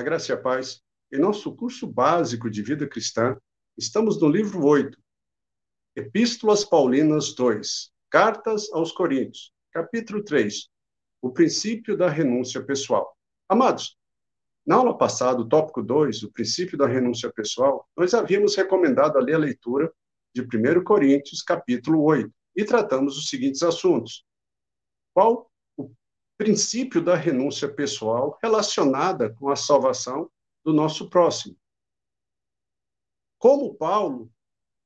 a graça e a paz. Em nosso curso básico de vida cristã, estamos no livro 8, Epístolas Paulinas 2, Cartas aos Coríntios, capítulo 3, o princípio da renúncia pessoal. Amados, na aula passada, o tópico 2, o princípio da renúncia pessoal, nós havíamos recomendado ali a leitura de 1 Coríntios, capítulo 8, e tratamos os seguintes assuntos. Qual o princípio da renúncia pessoal relacionada com a salvação do nosso próximo? Como Paulo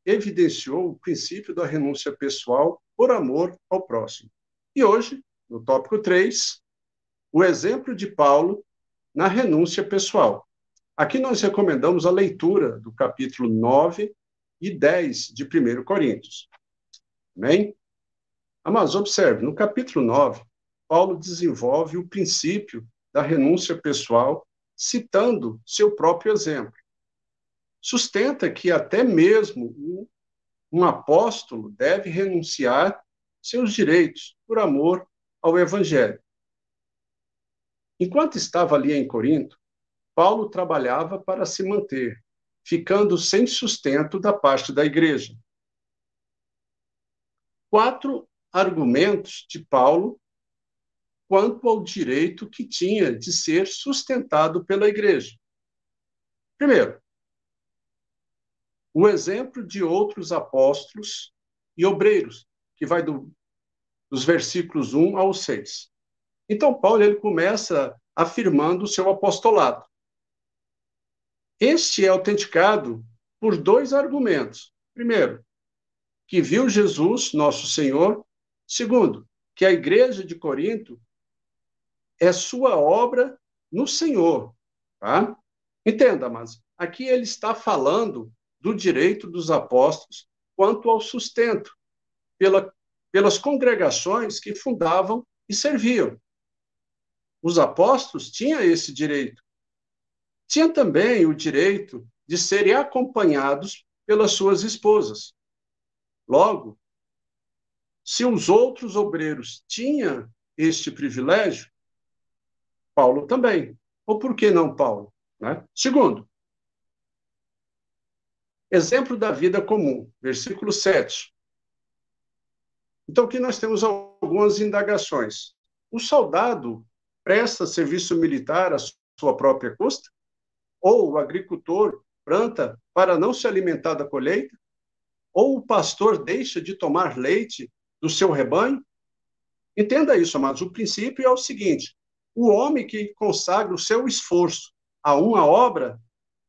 evidenciou o princípio da renúncia pessoal por amor ao próximo. E hoje, no tópico 3, o exemplo de Paulo na renúncia pessoal. Aqui nós recomendamos a leitura do capítulo 9 e 10 de 1 Coríntios. Amém? Mas observe, no capítulo 9, Paulo desenvolve o princípio da renúncia pessoal, citando seu próprio exemplo. Sustenta que até mesmo um apóstolo deve renunciar seus direitos por amor ao Evangelho. Enquanto estava ali em Corinto, Paulo trabalhava para se manter, ficando sem sustento da parte da igreja. 4 argumentos de Paulo quanto ao direito que tinha de ser sustentado pela igreja. Primeiro, o exemplo de outros apóstolos e obreiros, que vai dos versículos 1 ao 6. Então, Paulo ele começa afirmando o seu apostolado. Este é autenticado por 2 argumentos. Primeiro, que viu Jesus, nosso Senhor. Segundo, que a igreja de Corinto é sua obra no Senhor. Tá? Entenda, mas aqui ele está falando do direito dos apóstolos quanto ao sustento pelas congregações que fundavam e serviam. Os apóstolos tinham esse direito. Tinha também o direito de serem acompanhados pelas suas esposas. Logo, se os outros obreiros tinham este privilégio, Paulo também. Ou por que não Paulo? Né? Segundo, exemplo da vida comum, versículo 7. Então, aqui nós temos algumas indagações. O soldado presta serviço militar à sua própria custa? Ou o agricultor planta para não se alimentar da colheita? Ou o pastor deixa de tomar leite do seu rebanho? Entenda isso, amados. O princípio é o seguinte: o homem que consagra o seu esforço a uma obra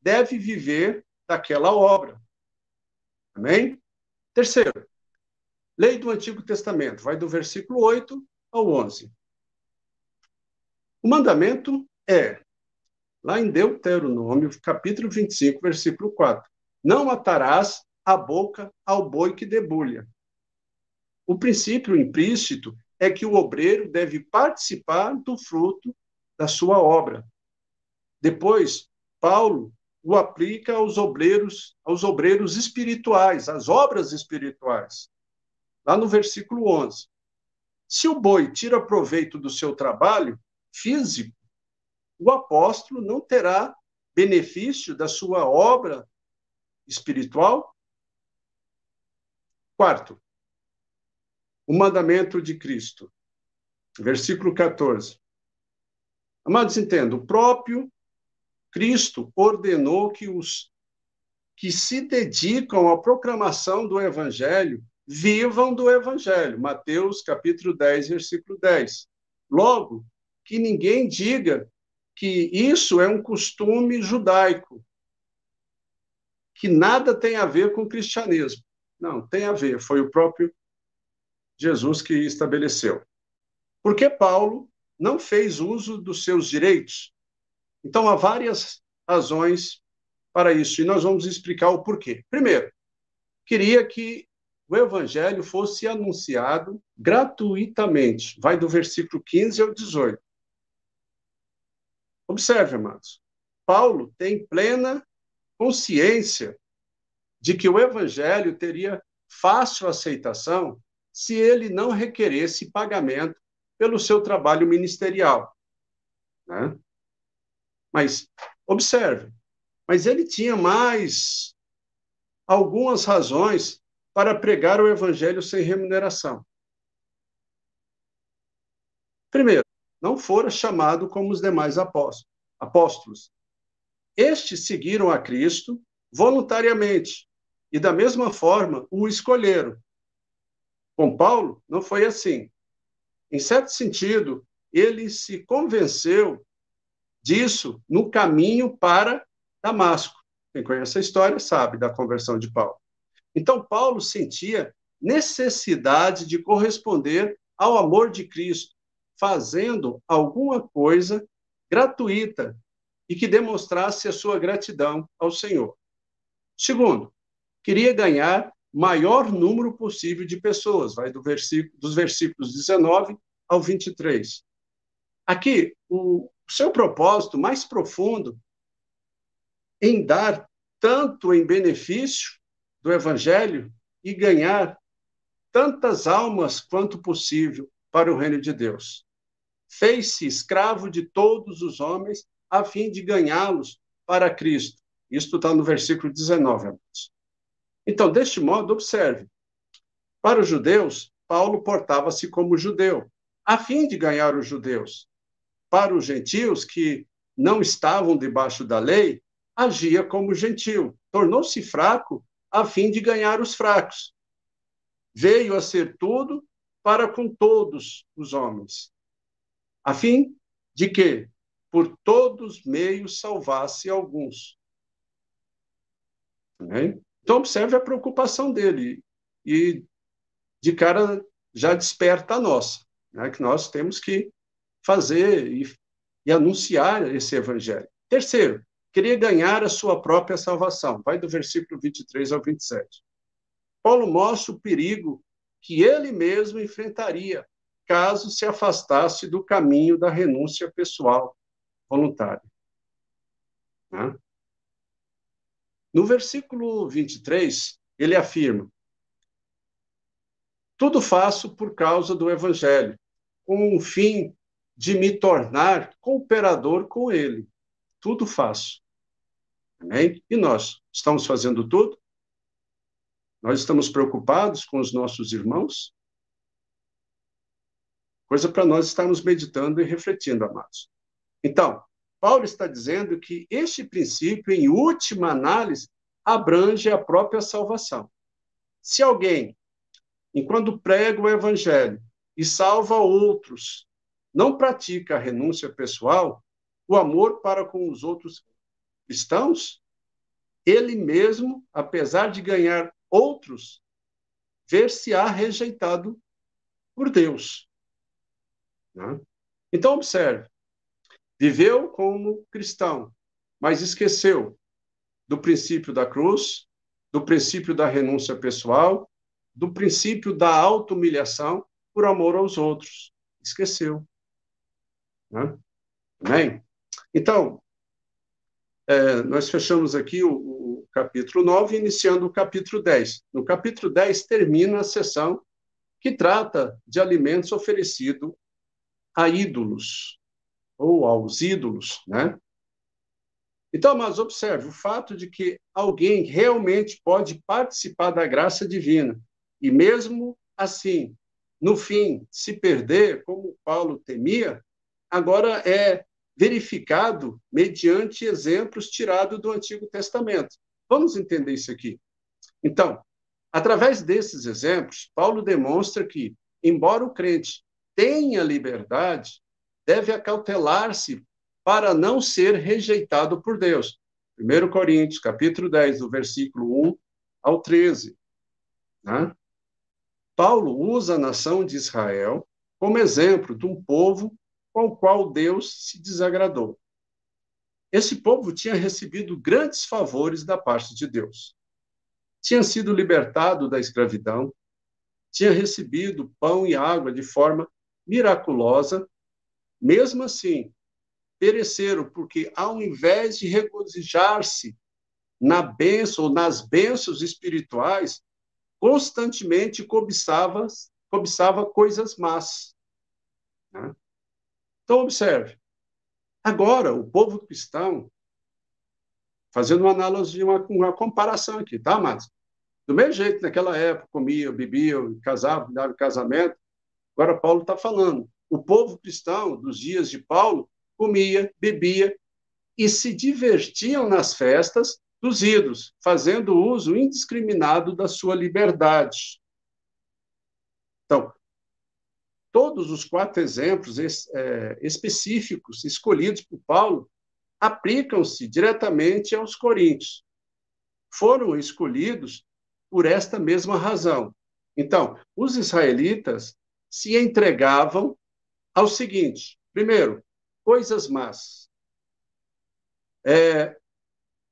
deve viver daquela obra. Amém? Terceiro, lei do Antigo Testamento, vai do versículo 8 ao 11. O mandamento é, lá em Deuteronômio, capítulo 25, versículo 4, não atarás a boca ao boi que debulha. O princípio implícito é que o obreiro deve participar do fruto da sua obra. Depois, Paulo o aplica aos obreiros espirituais, às obras espirituais. Lá no versículo 11. Se o boi tira proveito do seu trabalho físico, o apóstolo não terá benefício da sua obra espiritual? Quarto, o mandamento de Cristo. Versículo 14. Amados, entendam, o próprio Cristo ordenou que os que se dedicam à proclamação do Evangelho vivam do Evangelho. Mateus, capítulo 10, versículo 10. Logo, que ninguém diga que isso é um costume judaico, que nada tem a ver com o cristianismo. Não, tem a ver, foi o próprio Jesus que estabeleceu. Porque Paulo não fez uso dos seus direitos. Então, há várias razões para isso, e nós vamos explicar o porquê. Primeiro, queria que o evangelho fosse anunciado gratuitamente. Vai do versículo 15 ao 18. Observe, amados. Paulo tem plena consciência de que o evangelho teria fácil aceitação se ele não requeresse pagamento pelo seu trabalho ministerial. Né? Mas Observe, mas ele tinha mais algumas razões para pregar o evangelho sem remuneração. Primeiro, não fora chamado como os demais apóstolos. Estes seguiram a Cristo voluntariamente e, da mesma forma, o escolheram. Com Paulo, não foi assim. Em certo sentido, ele se convenceu disso no caminho para Damasco. Quem conhece a história sabe da conversão de Paulo. Então, Paulo sentia necessidade de corresponder ao amor de Cristo, fazendo alguma coisa gratuita e que demonstrasse a sua gratidão ao Senhor. Segundo, queria ganhar maior número possível de pessoas, vai dos versículos 19 ao 23. Aqui, o seu propósito mais profundo em dar tanto em benefício do Evangelho e ganhar tantas almas quanto possível para o reino de Deus. Fez-se escravo de todos os homens a fim de ganhá-los para Cristo. Isto está no versículo 19, amados. Então, deste modo, observe. Para os judeus, Paulo portava-se como judeu, a fim de ganhar os judeus. Para os gentios, que não estavam debaixo da lei, agia como gentil. Tornou-se fraco a fim de ganhar os fracos. Veio a ser tudo para com todos os homens, a fim de que, por todos meios, salvasse alguns. Né? Então, observe a preocupação dele. E, de cara, já desperta a nossa, né? Que nós temos que fazer e anunciar esse evangelho. Terceiro, queria ganhar a sua própria salvação. Vai do versículo 23 ao 27. Paulo mostra o perigo que ele mesmo enfrentaria caso se afastasse do caminho da renúncia pessoal voluntária. Né? No versículo 23, ele afirma: tudo faço por causa do evangelho, com o fim de me tornar cooperador com ele. Tudo faço. Amém? E nós estamos fazendo tudo? Nós estamos preocupados com os nossos irmãos? Coisa para nós estarmos meditando e refletindo, amados. Então, Paulo está dizendo que este princípio, em última análise, abrange a própria salvação. Se alguém, enquanto prega o evangelho e salva outros, não pratica a renúncia pessoal, o amor para com os outros cristãos, ele mesmo, apesar de ganhar outros, ver-se-á rejeitado por Deus. Né? Então, observe. Viveu como cristão, mas esqueceu do princípio da cruz, do princípio da renúncia pessoal, do princípio da auto-humilhação por amor aos outros. Esqueceu. Né? Amém? Então, nós fechamos aqui o capítulo 9, iniciando o capítulo 10. No capítulo 10, termina a sessão que trata de alimentos oferecidos a ídolos, ou aos ídolos, né? Então, mas observe, o fato de que alguém realmente pode participar da graça divina, e mesmo assim, no fim, se perder, como Paulo temia, agora é verificado mediante exemplos tirados do Antigo Testamento. Vamos entender isso aqui. Então, através desses exemplos, Paulo demonstra que, embora o crente tenha liberdade, deve acautelar-se para não ser rejeitado por Deus. 1 Coríntios, capítulo 10, do versículo 1 ao 13. Né? Paulo usa a nação de Israel como exemplo de um povo com o qual Deus se desagradou. Esse povo tinha recebido grandes favores da parte de Deus. Tinha sido libertado da escravidão, tinha recebido pão e água de forma miraculosa. Mesmo assim, pereceram, porque ao invés de regozijar-se na bênção ou nas bênçãos espirituais, constantemente cobiçava coisas más. Né? Então, observe. Agora, o povo cristão fazendo uma analogia, uma comparação aqui, tá, mas do mesmo jeito, naquela época, comia, bebia, casava, dava casamento, agora Paulo está falando. O povo cristão, dos dias de Paulo, comia, bebia e se divertiam nas festas dos ídolos, fazendo uso indiscriminado da sua liberdade. Então, todos os 4 exemplos específicos escolhidos por Paulo aplicam-se diretamente aos coríntios. Foram escolhidos por esta mesma razão. Então, os israelitas se entregavam ao seguinte: primeiro, coisas más.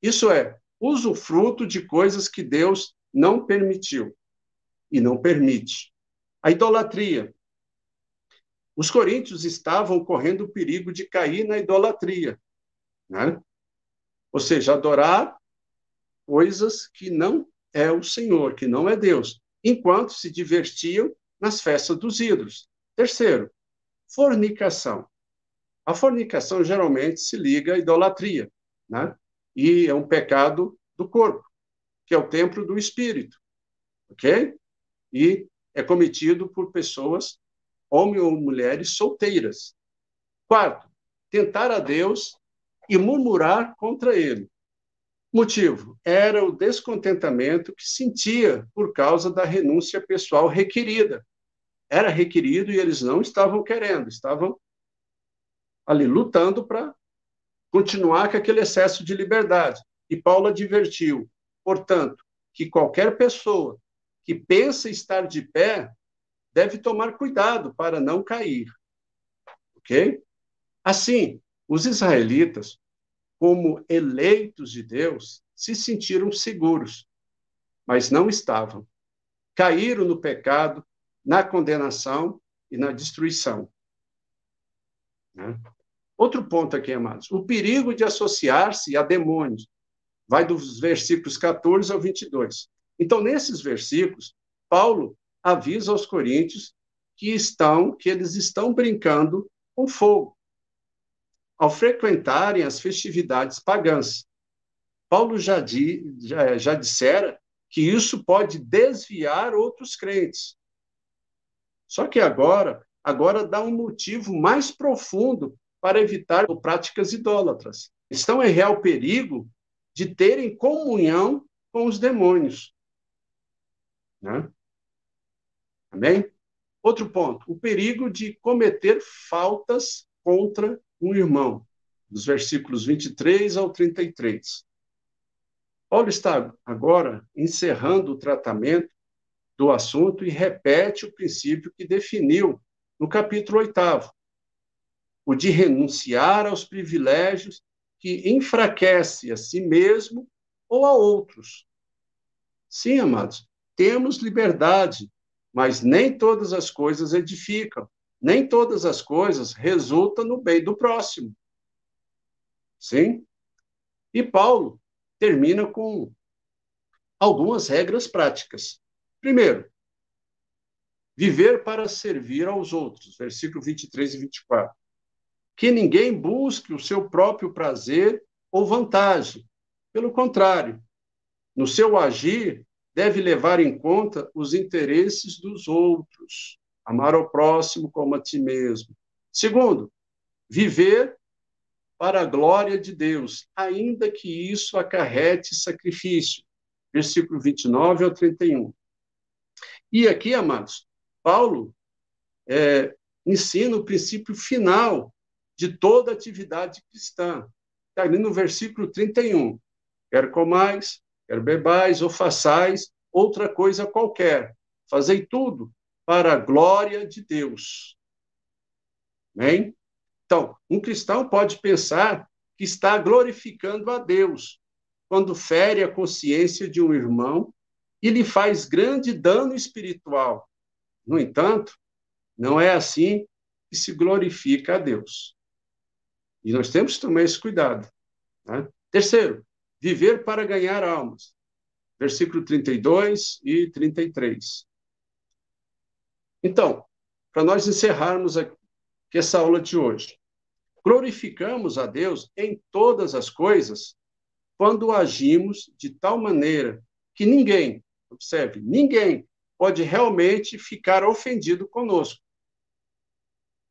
Isso é, usufruto de coisas que Deus não permitiu e não permite. A idolatria. Os coríntios estavam correndo o perigo de cair na idolatria, né? Ou seja, adorar coisas que não é o Senhor, que não é Deus, enquanto se divertiam nas festas dos ídolos. Terceiro, fornicação. A fornicação geralmente se liga à idolatria, né? E é um pecado do corpo, que é o templo do espírito, ok? E é cometido por pessoas, homens ou mulheres solteiras. Quarto, tentar a Deus e murmurar contra ele. Motivo: era o descontentamento que sentia por causa da renúncia pessoal requerida. Era requerido e eles não estavam querendo, estavam ali lutando para continuar com aquele excesso de liberdade. E Paulo advertiu, portanto, que qualquer pessoa que pensa estar de pé deve tomar cuidado para não cair. Ok? Assim, os israelitas, como eleitos de Deus, se sentiram seguros, mas não estavam. Caíram no pecado, na condenação e na destruição. Né? Outro ponto aqui, amados, o perigo de associar-se a demônios. Vai dos versículos 14 ao 22. Então, nesses versículos, Paulo avisa aos coríntios que eles estão brincando com fogo ao frequentarem as festividades pagãs. Paulo já dissera que isso pode desviar outros crentes. Só que agora dá um motivo mais profundo para evitar práticas idólatras. Estão em real perigo de terem comunhão com os demônios. Né? Amém? Outro ponto, o perigo de cometer faltas contra um irmão, dos versículos 23 ao 33. Paulo está agora encerrando o tratamento do assunto e repete o princípio que definiu no capítulo 8º, o de renunciar aos privilégios que enfraquece a si mesmo ou a outros. Sim, amados, temos liberdade, mas nem todas as coisas edificam, nem todas as coisas resultam no bem do próximo. Sim? E Paulo termina com algumas regras práticas. Primeiro, viver para servir aos outros, versículo 23 e 24. Que ninguém busque o seu próprio prazer ou vantagem. Pelo contrário, no seu agir, deve levar em conta os interesses dos outros. Amar ao próximo como a ti mesmo. Segundo, viver para a glória de Deus, ainda que isso acarrete sacrifício. Versículo 29 ao 31. E aqui, amados, Paulo ensina o princípio final de toda atividade cristã. Está ali no versículo 31. Quer comais, quer bebais ou façais outra coisa qualquer. Fazei tudo para a glória de Deus. Amém? Então, um cristão pode pensar que está glorificando a Deus quando fere a consciência de um irmão e lhe faz grande dano espiritual. No entanto, não é assim que se glorifica a Deus. E nós temos que tomar esse cuidado. Né? Terceiro, viver para ganhar almas. Versículo 32 e 33. Então, para nós encerrarmos aqui essa aula de hoje, glorificamos a Deus em todas as coisas quando agimos de tal maneira que ninguém, observe, ninguém pode realmente ficar ofendido conosco.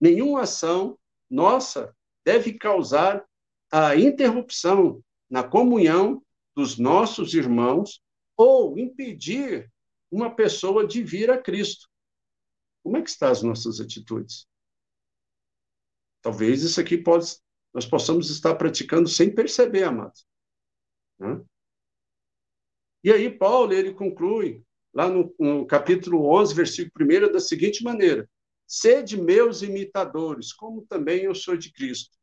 Nenhuma ação nossa deve causar a interrupção na comunhão dos nossos irmãos ou impedir uma pessoa de vir a Cristo. Como é que estão as nossas atitudes? Talvez isso aqui nós possamos estar praticando sem perceber, amados. Né? E aí Paulo, ele conclui, lá no capítulo 11, versículo 1, da seguinte maneira: sede meus imitadores, como também eu sou de Cristo.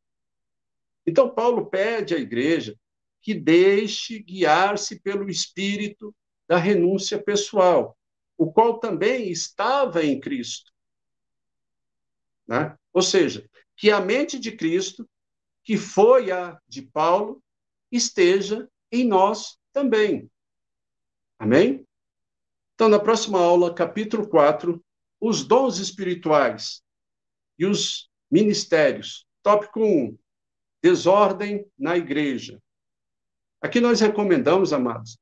Então, Paulo pede à igreja que deixe guiar-se pelo espírito da renúncia pessoal, o qual também estava em Cristo. Né? Ou seja, que a mente de Cristo, que foi a de Paulo, esteja em nós também. Amém? Então, na próxima aula, capítulo 4, os dons espirituais e os ministérios. Tópico 1, desordem na igreja. Aqui nós recomendamos, amados,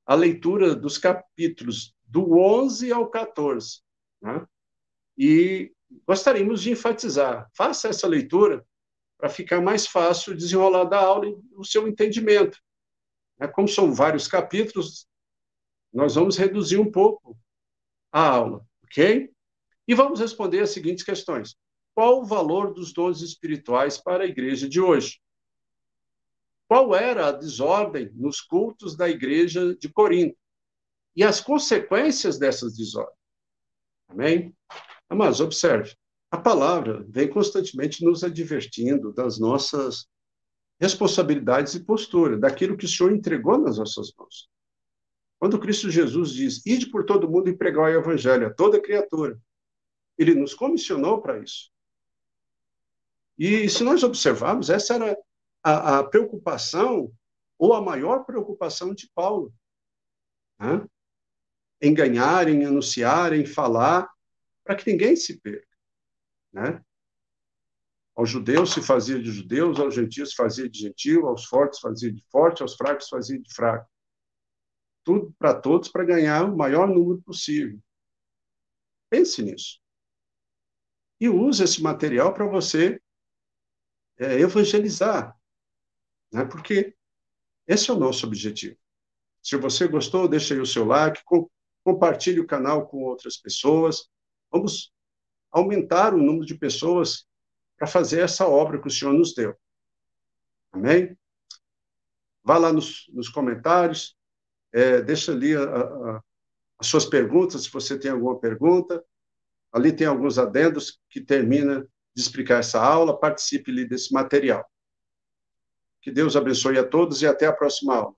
a leitura dos capítulos do 11 ao 14. Né? E gostaríamos de enfatizar, faça essa leitura para ficar mais fácil o desenrolar da aula e o seu entendimento. Como são vários capítulos, nós vamos reduzir um pouco a aula, ok? E vamos responder as seguintes questões. Qual o valor dos dons espirituais para a igreja de hoje? Qual era a desordem nos cultos da igreja de Corinto? E as consequências dessas desordens? Amém? Mas observe, a palavra vem constantemente nos advertindo das nossas responsabilidades e postura, daquilo que o Senhor entregou nas nossas mãos. Quando Cristo Jesus diz, ide por todo mundo e pregai o evangelho a toda criatura, ele nos comissionou para isso. E se nós observarmos, essa era a preocupação, ou a maior preocupação de Paulo. Né? Em ganhar, em anunciar, em falar, para que ninguém se perca. Né? Aos judeus se fazia de judeus, aos gentios se fazia de gentio, aos fortes fazia de forte, aos fracos fazia de fraco. Tudo para todos, para ganhar o maior número possível. Pense nisso. E use esse material para você evangelizar. Né? Porque esse é o nosso objetivo. Se você gostou, deixa aí o seu like, compartilhe o canal com outras pessoas. Vamos aumentar o número de pessoas para fazer essa obra que o Senhor nos deu. Amém? Vá lá nos comentários, deixa ali as suas perguntas, se você tem alguma pergunta. Ali tem alguns adendos que termina de explicar essa aula. Participe ali desse material. Que Deus abençoe a todos e até a próxima aula.